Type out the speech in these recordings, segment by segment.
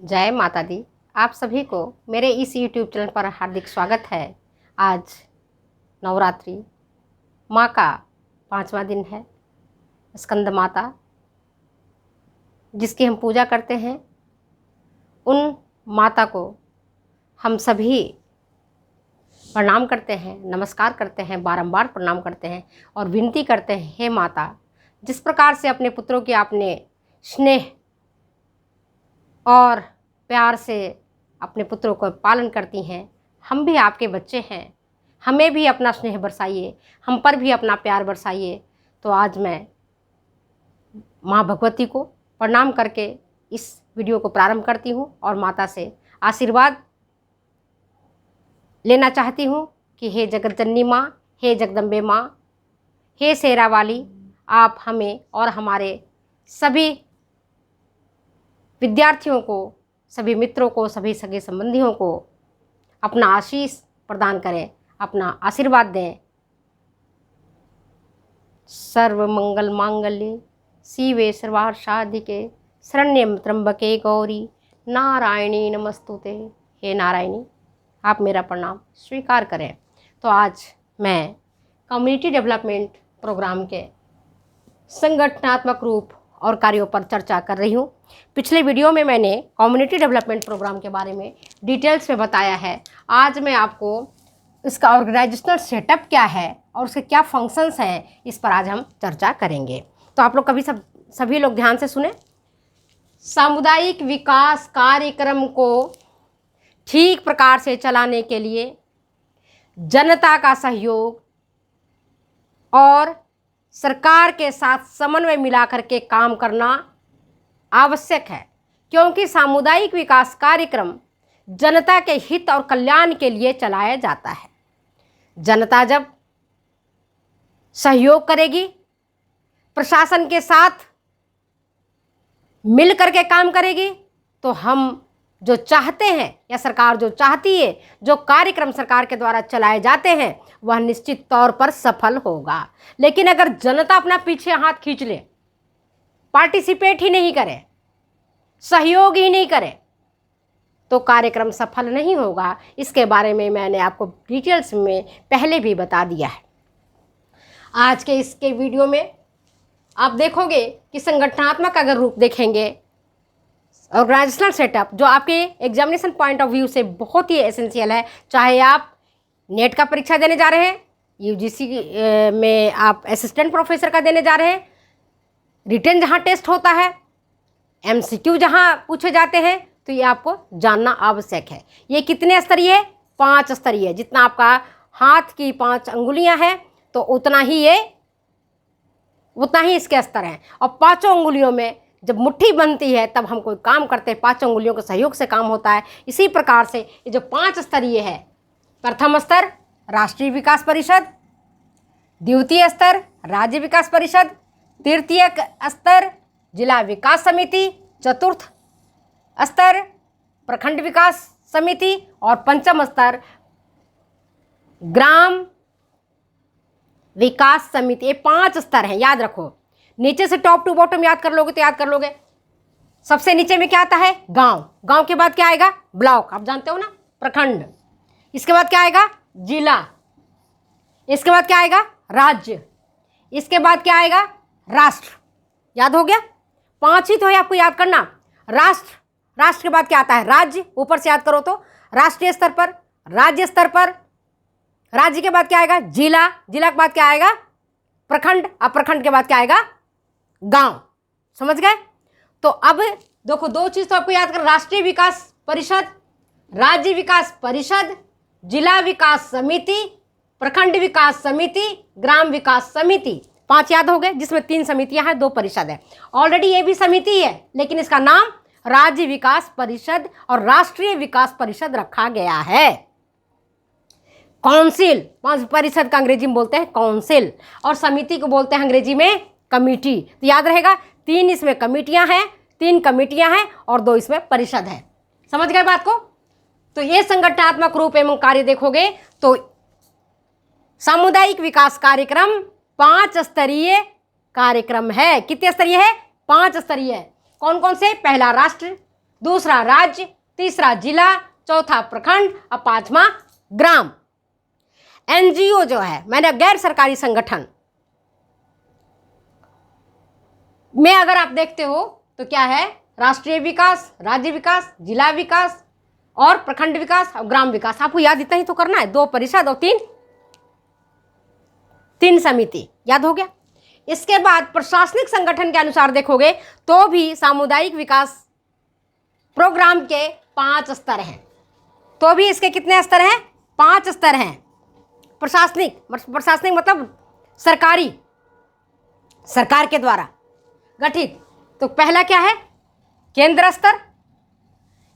जय माता दी। आप सभी को मेरे इस YouTube चैनल पर हार्दिक स्वागत है। आज नवरात्रि माँ का 5वां दिन है। स्कंद माता जिसकी हम पूजा करते हैं, उन माता को हम सभी प्रणाम करते हैं, नमस्कार करते हैं, बारंबार प्रणाम करते हैं और विनती करते हैं, हे माता, जिस प्रकार से अपने पुत्रों की आपने स्नेह और प्यार से अपने पुत्रों को पालन करती हैं, हम भी आपके बच्चे हैं, हमें भी अपना स्नेह बरसाइए, हम पर भी अपना प्यार बरसाइए। तो आज मैं माँ भगवती को प्रणाम करके इस वीडियो को प्रारंभ करती हूँ और माता से आशीर्वाद लेना चाहती हूँ कि हे जगत जननी माँ, हे जगदम्बे माँ, हे शेरा वाली, आप हमें और हमारे सभी विद्यार्थियों को, सभी मित्रों को, सभी सगे संबंधियों को अपना आशीष प्रदान करें, अपना आशीर्वाद दें। सर्व मंगल मांगल्ये शिवे सर्वार्थसाधिके शरण्यं त्र्यंबके गौरी नारायणी नमस्तुते। हे नारायणी, आप मेरा प्रणाम स्वीकार करें। तो आज मैं कम्युनिटी डेवलपमेंट प्रोग्राम के संगठनात्मक रूप और कार्यों पर चर्चा कर रही हूँ। पिछले वीडियो में मैंने कम्युनिटी डेवलपमेंट प्रोग्राम के बारे में डिटेल्स में बताया है। आज मैं आपको इसका ऑर्गेनाइजेशनल सेटअप क्या है और उसके क्या फंक्शंस हैं, इस पर आज हम चर्चा करेंगे। तो आप लोग सभी लोग ध्यान से सुने। सामुदायिक विकास कार्यक्रम को ठीक प्रकार से चलाने के लिए जनता का सहयोग और सरकार के साथ समन्वय मिलाकर के काम करना आवश्यक है, क्योंकि सामुदायिक विकास कार्यक्रम जनता के हित और कल्याण के लिए चलाया जाता है। जनता जब सहयोग करेगी, प्रशासन के साथ मिल करके काम करेगी, तो हम जो चाहते हैं या सरकार जो चाहती है, जो कार्यक्रम सरकार के द्वारा चलाए जाते हैं, वह निश्चित तौर पर सफल होगा। लेकिन अगर जनता अपना पीछे हाथ खींच ले, पार्टिसिपेट ही नहीं करे, सहयोग ही नहीं करे, तो कार्यक्रम सफल नहीं होगा। इसके बारे में मैंने आपको डिटेल्स में पहले भी बता दिया है। आज के इसके वीडियो में आप देखोगे कि संगठनात्मक अगर रूप देखेंगे, ऑर्गेनाइजेशनल सेटअप जो आपके एग्जामिनेशन पॉइंट ऑफ व्यू से बहुत ही एसेंशियल है। चाहे आप नेट का परीक्षा देने जा रहे हैं, यूजीसी में आप असिस्टेंट प्रोफेसर का देने जा रहे हैं, रिटन जहाँ टेस्ट होता है, एमसीक्यू जहाँ पूछे जाते हैं, तो ये आपको जानना आवश्यक है। ये कितने स्तरीय है? 5 स्तरीय। जितना आपका हाथ की 5 अंगुलियाँ हैं, तो उतना ही इसके स्तर हैं। और 5 अंगुलियों में जब मुट्ठी बनती है तब हम कोई काम करते हैं, 5 अंगुलियों के सहयोग से काम होता है। इसी प्रकार से ये जो 5 स्तरीय है, प्रथम स्तर राष्ट्रीय विकास परिषद, द्वितीय स्तर राज्य विकास परिषद, तृतीय स्तर जिला विकास समिति, चतुर्थ स्तर प्रखंड विकास समिति और पंचम स्तर ग्राम विकास समिति। ये 5 स्तर हैं, याद रखो। नीचे से टॉप टू बॉटम याद कर लोगे तो याद कर लोगे। सबसे नीचे में क्या आता है? गांव। गांव के बाद क्या आएगा? ब्लॉक, आप जानते हो ना, प्रखंड। इसके बाद क्या आएगा? जिला। इसके बाद क्या आएगा? राज्य। इसके बाद क्या आएगा? राष्ट्र। याद हो गया? 5 ही तो है, आपको याद करना। राष्ट्र, राष्ट्र के बाद क्या आता है? राज्य। ऊपर से याद करो तो राष्ट्रीय स्तर पर, राज्य स्तर पर, राज्य के बाद क्या आएगा? जिला। जिला के बाद क्या आएगा? प्रखंड। अब प्रखंड के बाद क्या आएगा? गांव। समझ गए? तो अब देखो, 2 चीज तो आपको याद कर, राष्ट्रीय विकास परिषद, राज्य विकास परिषद, जिला विकास समिति, प्रखंड विकास समिति, ग्राम विकास समिति। 5 याद हो गए, जिसमें 3 समितियां हैं, 2 परिषद है। ऑलरेडी ये भी समिति है, लेकिन इसका नाम राज्य विकास परिषद और राष्ट्रीय विकास परिषद रखा गया है। काउंसिल, परिषद का अंग्रेजी में बोलते हैं काउंसिल, और समिति को बोलते हैं अंग्रेजी में कमिटी। तो याद रहेगा, 3 इसमें कमिटियां हैं, 3 कमिटियां हैं और 2 इसमें परिषद है। समझ गए बात को? तो ये संगठनात्मक रूप एवं कार्य देखोगे तो सामुदायिक विकास कार्यक्रम 5 स्तरीय कार्यक्रम है। कितने स्तरीय है? 5 स्तरीय है। कौन कौन से? पहला राष्ट्र, दूसरा राज्य, तीसरा जिला, चौथा प्रखंड और पांचवा ग्राम। एनजीओ जो है, मैंने गैर सरकारी संगठन में अगर आप देखते हो तो क्या है, राष्ट्रीय विकास, राज्य विकास, जिला विकास और प्रखंड विकास और ग्राम विकास। आपको याद इतना ही तो करना है, 2 परिषद और 3 समिति, याद हो गया। इसके बाद प्रशासनिक संगठन के अनुसार देखोगे तो भी सामुदायिक विकास प्रोग्राम के 5 स्तर हैं। तो भी इसके कितने स्तर हैं? 5 स्तर हैं। प्रशासनिक मतलब सरकारी, सरकार के द्वारा गठित। तो पहला क्या है? केंद्र स्तर।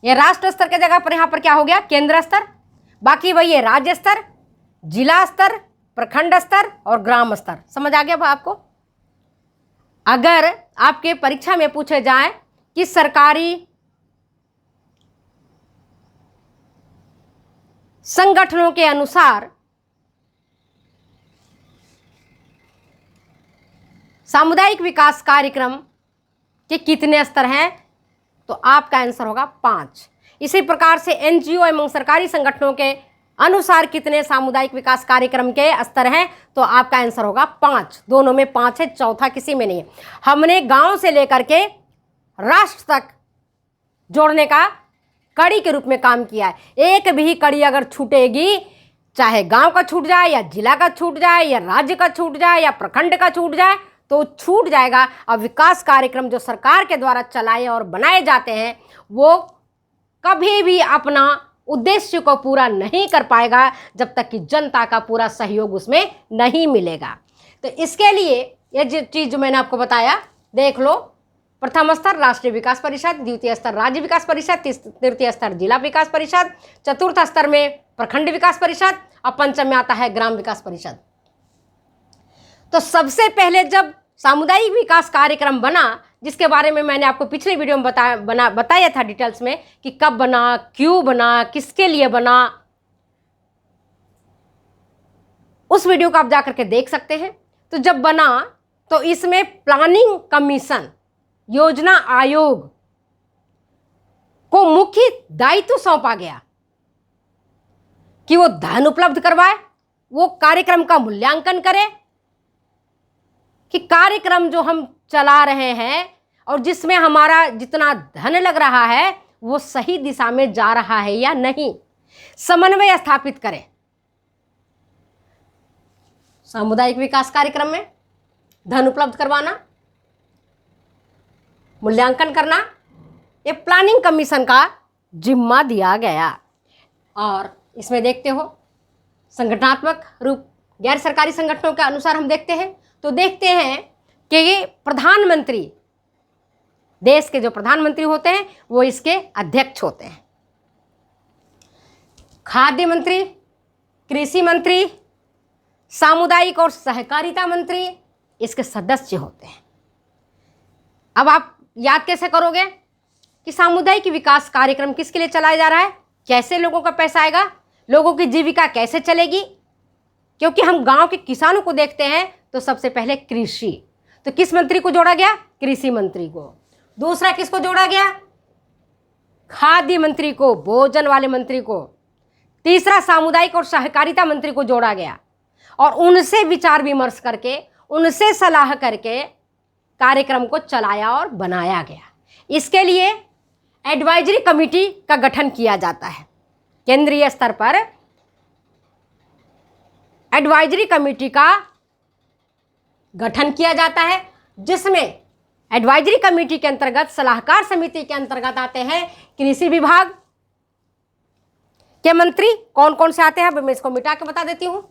ये राष्ट्र स्तर के जगह पर यहाँ पर क्या हो गया? केंद्र स्तर। बाकी वही है राज्य स्तर, जिला स्तर, प्रखंड स्तर और ग्राम स्तर। समझ आ गया आपको? अगर आपके परीक्षा में पूछे जाए कि सरकारी संगठनों के अनुसार सामुदायिक विकास कार्यक्रम के कितने स्तर हैं, तो आपका आंसर होगा 5। इसी प्रकार से एनजीओ एवं सरकारी संगठनों के अनुसार कितने सामुदायिक विकास कार्यक्रम के स्तर हैं, तो आपका आंसर होगा 5। दोनों में 5 है, चौथा किसी में नहीं है। हमने गांव से लेकर के राष्ट्र तक जोड़ने का कड़ी के रूप में काम किया है। एक भी कड़ी अगर छूटेगी, चाहे गांव का छूट जाए या जिला का छूट जाए या राज्य का छूट जाए या प्रखंड का छूट जाए, तो छूट जाएगा। अब विकास कार्यक्रम जो सरकार के द्वारा चलाए और बनाए जाते हैं वो कभी भी अपना उद्देश्य को पूरा नहीं कर पाएगा जब तक कि जनता का पूरा सहयोग उसमें नहीं मिलेगा। तो इसके लिए ये जो चीज़ जो मैंने आपको बताया, देख लो। प्रथम स्तर राष्ट्रीय विकास परिषद, द्वितीय स्तर राज्य विकास परिषद, तृतीय स्तर जिला विकास परिषद, चतुर्थ स्तर में प्रखंड विकास परिषद और पंचम में आता है ग्राम विकास परिषद। तो सबसे पहले जब सामुदायिक विकास कार्यक्रम बना, जिसके बारे में मैंने आपको पिछले वीडियो में बताया था डिटेल्स में कि कब बना, क्यों बना, किसके लिए बना, उस वीडियो को आप जाकर के देख सकते हैं। तो जब बना तो इसमें प्लानिंग कमीशन, योजना आयोग को मुख्य दायित्व सौंपा गया कि वो धन उपलब्ध करवाए, वो कार्यक्रम का मूल्यांकन करे कि कार्यक्रम जो हम चला रहे हैं और जिसमें हमारा जितना धन लग रहा है वो सही दिशा में जा रहा है या नहीं, समन्वय स्थापित करें। सामुदायिक विकास कार्यक्रम में धन उपलब्ध करवाना, मूल्यांकन करना, ये प्लानिंग कमीशन का जिम्मा दिया गया। और इसमें देखते हो संगठनात्मक रूप गैर सरकारी संगठनों के अनुसार हम देखते हैं तो देखते हैं कि ये प्रधानमंत्री, देश के जो प्रधानमंत्री होते हैं वो इसके अध्यक्ष होते हैं। खाद्य मंत्री, कृषि मंत्री, सामुदायिक और सहकारिता मंत्री इसके सदस्य होते हैं। अब आप याद कैसे करोगे कि सामुदायिक विकास कार्यक्रम किसके लिए चलाया जा रहा है, कैसे लोगों का पैसा आएगा, लोगों की जीविका कैसे चलेगी? क्योंकि हम गांव के किसानों को देखते हैं तो सबसे पहले कृषि, तो किस मंत्री को जोड़ा गया? कृषि मंत्री को। दूसरा किसको जोड़ा गया? खाद्य मंत्री को, भोजन वाले मंत्री को। तीसरा सामुदायिक और सहकारिता मंत्री को जोड़ा गया और उनसे विचार विमर्श करके, उनसे सलाह करके कार्यक्रम को चलाया और बनाया गया। इसके लिए एडवाइजरी कमेटी का गठन किया जाता है। केंद्रीय स्तर पर एडवाइजरी कमेटी का गठन किया जाता है, जिसमें एडवाइजरी कमेटी के अंतर्गत, सलाहकार समिति के अंतर्गत आते हैं कृषि विभाग के मंत्री। कौन कौन से आते हैं मैं इसको मिटा के बता देती हूं।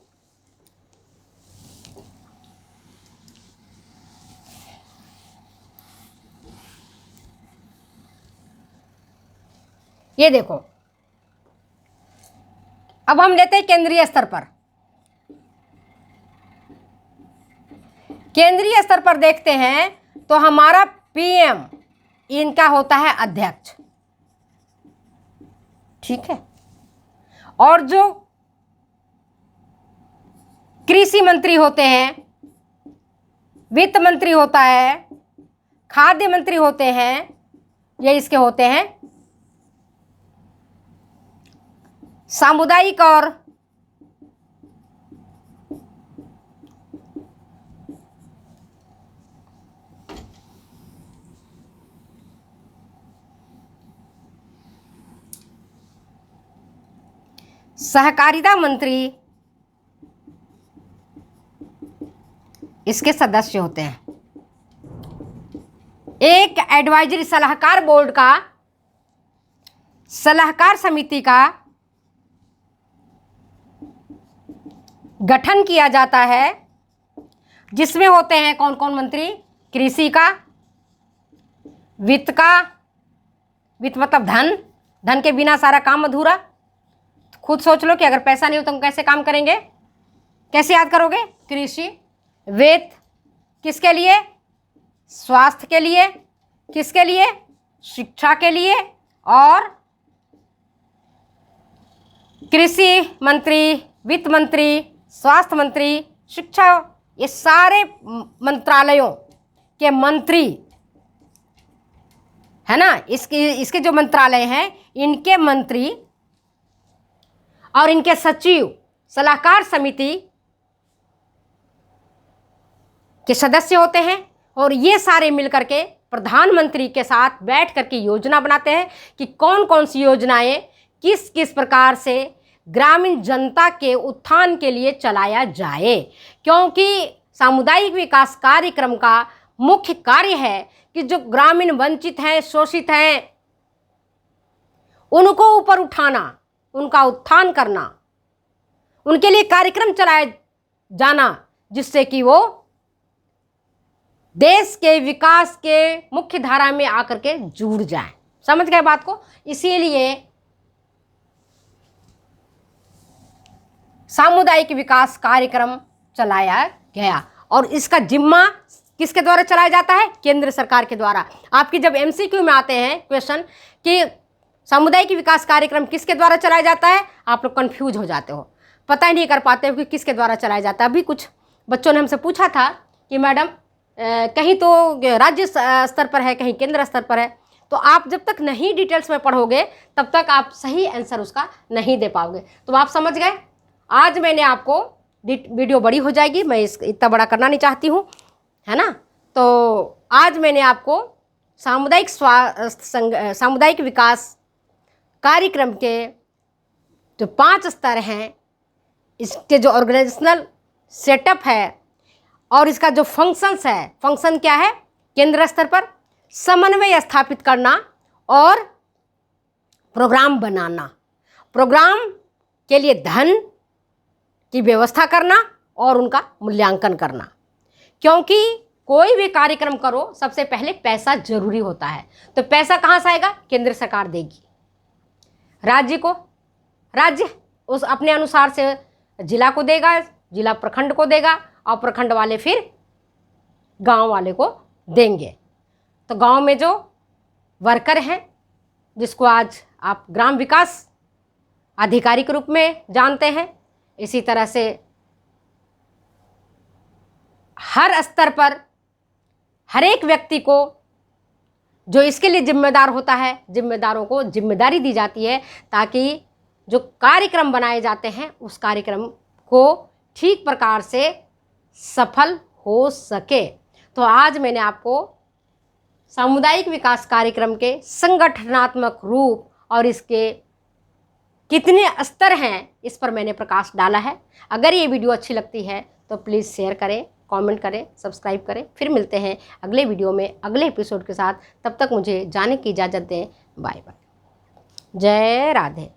ये देखो, अब हम लेते हैं केंद्रीय स्तर पर। केंद्रीय स्तर पर देखते हैं तो हमारा पीएम, इनका होता है अध्यक्ष, ठीक है। और जो कृषि मंत्री होते हैं, वित्त मंत्री होता है, खाद्य मंत्री होते हैं, ये इसके होते हैं सामुदायिक और सहकारिता मंत्री इसके सदस्य होते हैं। एक एडवाइजरी सलाहकार बोर्ड का, सलाहकार समिति का गठन किया जाता है, जिसमें होते हैं कौन कौन मंत्री? कृषि का, वित्त का, वित्त मतलब धन, धन के बिना सारा काम अधूरा। खुद सोच लो कि अगर पैसा नहीं हो तो हम कैसे काम करेंगे, कैसे याद करोगे? कृषि, वित्त किसके लिए? स्वास्थ्य के लिए, किसके लिए? शिक्षा के लिए। और कृषि मंत्री, वित्त मंत्री, स्वास्थ्य मंत्री, शिक्षा, ये सारे मंत्रालयों के मंत्री है ना, इसके जो मंत्रालय हैं इनके मंत्री और इनके सचिव सलाहकार समिति के सदस्य होते हैं। और ये सारे मिलकर के प्रधानमंत्री के साथ बैठ करके योजना बनाते हैं कि कौन कौन सी योजनाएं किस किस प्रकार से ग्रामीण जनता के उत्थान के लिए चलाया जाए। क्योंकि सामुदायिक विकास कार्यक्रम का मुख्य कार्य है कि जो ग्रामीण वंचित हैं, शोषित हैं, उनको ऊपर उठाना, उनका उत्थान करना, उनके लिए कार्यक्रम चलाया जाना, जिससे कि वो देश के विकास के मुख्य धारा में आकर के जुड़ जाएं। समझ गए बात को? इसीलिए सामुदायिक विकास कार्यक्रम चलाया गया। और इसका जिम्मा किसके द्वारा चलाया जाता है? केंद्र सरकार के द्वारा। आपकी जब एमसीक्यू में आते हैं क्वेश्चन कि सामुदायिक विकास कार्यक्रम किसके द्वारा चलाया जाता है, आप लोग कंफ्यूज हो जाते हो, पता ही नहीं कर पाते हो कि किसके द्वारा चलाया जाता है। अभी कुछ बच्चों ने हमसे पूछा था कि मैडम कहीं तो राज्य स्तर पर है, कहीं केंद्र स्तर पर है। तो आप जब तक नहीं डिटेल्स में पढ़ोगे तब तक आप सही आंसर उसका नहीं दे पाओगे। तो आप समझ गए। आज मैंने आपको, वीडियो बड़ी हो जाएगी, मैं इतना बड़ा करना नहीं चाहती हूँ, है ना। तो आज मैंने आपको सामुदायिक विकास कार्यक्रम के जो 5 स्तर हैं, इसके जो ऑर्गेनाइजेशनल सेटअप है और इसका जो फंक्शंस है, फंक्शन क्या है? केंद्र स्तर पर समन्वय स्थापित करना और प्रोग्राम बनाना, प्रोग्राम के लिए धन की व्यवस्था करना और उनका मूल्यांकन करना। क्योंकि कोई भी कार्यक्रम करो सबसे पहले पैसा जरूरी होता है। तो पैसा कहाँ से आएगा? केंद्र सरकार देगी राज्य को, राज्य उस अपने अनुसार से जिला को देगा, जिला प्रखंड को देगा और प्रखंड वाले फिर गांव वाले को देंगे। तो गांव में जो वर्कर हैं, जिसको आज आप ग्राम विकास अधिकारी के रूप में जानते हैं, इसी तरह से हर स्तर पर हर एक व्यक्ति को जो इसके लिए जिम्मेदार होता है, जिम्मेदारों को जिम्मेदारी दी जाती है ताकि जो कार्यक्रम बनाए जाते हैं उस कार्यक्रम को ठीक प्रकार से सफल हो सके। तो आज मैंने आपको सामुदायिक विकास कार्यक्रम के संगठनात्मक रूप और इसके कितने स्तर हैं इस पर मैंने प्रकाश डाला है। अगर ये वीडियो अच्छी लगती है तो प्लीज़ शेयर करें, कमेंट करें, सब्सक्राइब करें। फिर मिलते हैं अगले वीडियो में अगले एपिसोड के साथ। तब तक मुझे जाने की इजाज़त दें। Bye bye. जय राधे।